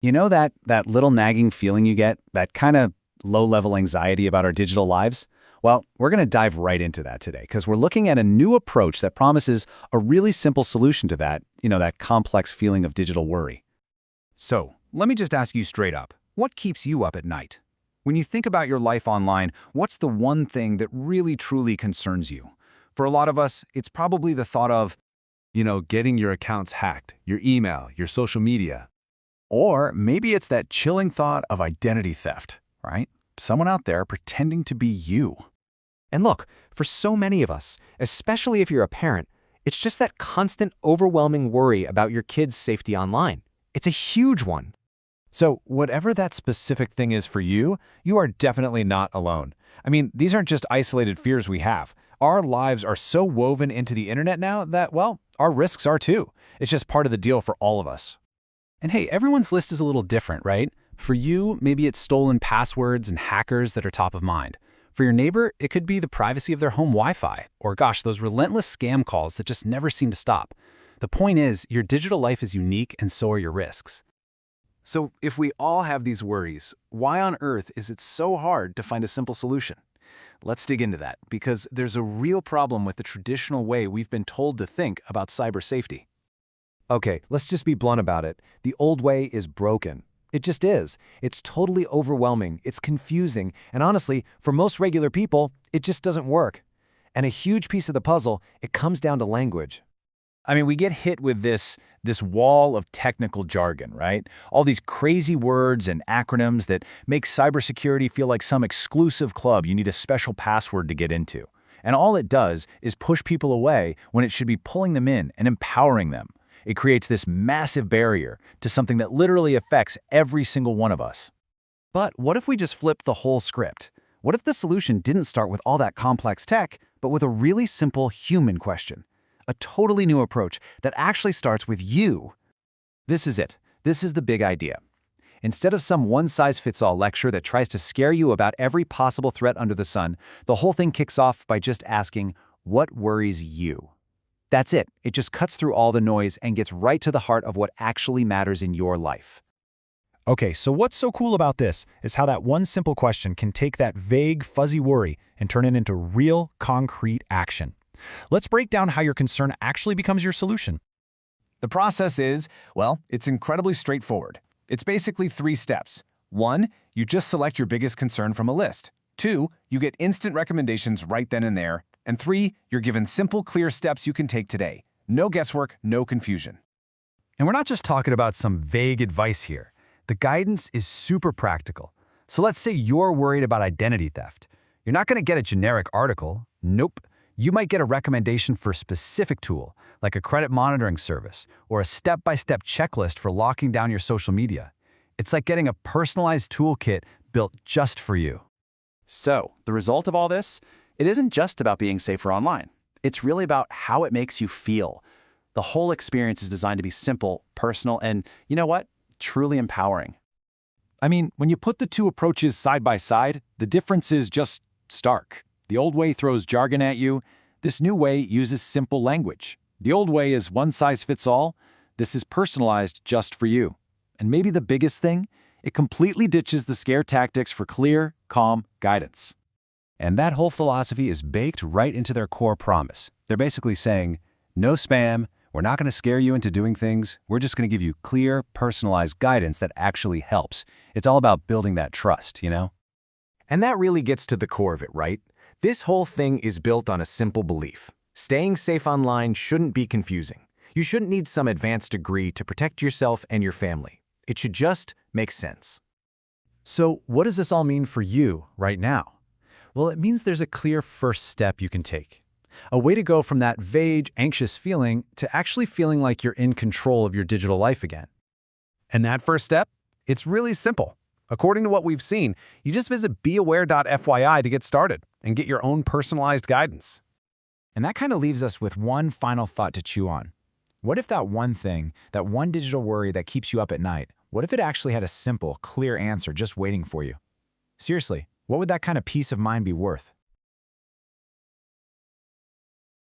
You know that little nagging feeling you get, that kind of low-level anxiety about our digital lives? Well, we're going to dive right into that today because we're looking at a new approach that promises a really simple solution to that complex feeling of digital worry. So, let me just ask you straight up, what keeps you up at night? When you think about your life online, what's the one thing that really truly concerns you? For a lot of us, it's probably the thought of, getting your accounts hacked, your email, your social media. Or maybe it's that chilling thought of identity theft, right? Someone out there pretending to be you. And look, for so many of us, especially if you're a parent, it's just that constant, overwhelming worry about your kids' safety online. It's a huge one. So, whatever that specific thing is for you, you are definitely not alone. I mean, these aren't just isolated fears we have. Our lives are so woven into the internet now that, well, our risks are too. It's just part of the deal for all of us. And hey, everyone's list is a little different, right? For you, maybe it's stolen passwords and hackers that are top of mind. For your neighbor, it could be the privacy of their home Wi-Fi, or gosh, those relentless scam calls that just never seem to stop. The point is, your digital life is unique and so are your risks. So, if we all have these worries, why on earth is it so hard to find a simple solution? Let's dig into that, because there's a real problem with the traditional way we've been told to think about cyber safety. Okay, let's just be blunt about it. The old way is broken. It just is. It's totally overwhelming, it's confusing, and honestly, for most regular people, it just doesn't work. And a huge piece of the puzzle, it comes down to language. I mean, we get hit with this wall of technical jargon, right? All these crazy words and acronyms that make cybersecurity feel like some exclusive club you need a special password to get into. And all it does is push people away when it should be pulling them in and empowering them. It creates this massive barrier to something that literally affects every single one of us. But what if we just flipped the whole script? What if the solution didn't start with all that complex tech, but with a really simple human question? A totally new approach that actually starts with you. This is it. This is the big idea. Instead of some one-size-fits-all lecture that tries to scare you about every possible threat under the sun, the whole thing kicks off by just asking, what worries you? That's it. It just cuts through all the noise and gets right to the heart of what actually matters in your life. Okay, so what's so cool about this is how that one simple question can take that vague, fuzzy worry and turn it into real, concrete action. Let's break down how your concern actually becomes your solution. The process is, well, it's incredibly straightforward. It's basically 3 steps. 1, you just select your biggest concern from a list. 2, you get instant recommendations right then and there. And 3, you're given simple, clear steps you can take today. No guesswork, no confusion. And we're not just talking about some vague advice here. The guidance is super practical. So let's say you're worried about identity theft. You're not going to get a generic article. Nope. You might get a recommendation for a specific tool, like a credit monitoring service, or a step-by-step checklist for locking down your social media. It's like getting a personalized toolkit built just for you. So, the result of all this? It isn't just about being safer online. It's really about how it makes you feel. The whole experience is designed to be simple, personal, and, you know what? Truly empowering. I mean, when you put the two approaches side by side, the difference is just stark. The old way throws jargon at you. This new way uses simple language. The old way is one size fits all. This is personalized just for you. And maybe the biggest thing, it completely ditches the scare tactics for clear, calm guidance. And that whole philosophy is baked right into their core promise. They're basically saying, no spam, we're not going to scare you into doing things, we're just going to give you clear, personalized guidance that actually helps. It's all about building that trust, you know? And that really gets to the core of it, right? This whole thing is built on a simple belief. Staying safe online shouldn't be confusing. You shouldn't need some advanced degree to protect yourself and your family. It should just make sense. So what does this all mean for you right now? Well, it means there's a clear first step you can take. A way to go from that vague, anxious feeling to actually feeling like you're in control of your digital life again. And that first step? It's really simple. According to what we've seen, you just visit BeAware.fyi to get started and get your own personalized guidance. And that kind of leaves us with one final thought to chew on. What if that one thing, that one digital worry that keeps you up at night, what if it actually had a simple, clear answer just waiting for you? Seriously, what would that kind of peace of mind be worth?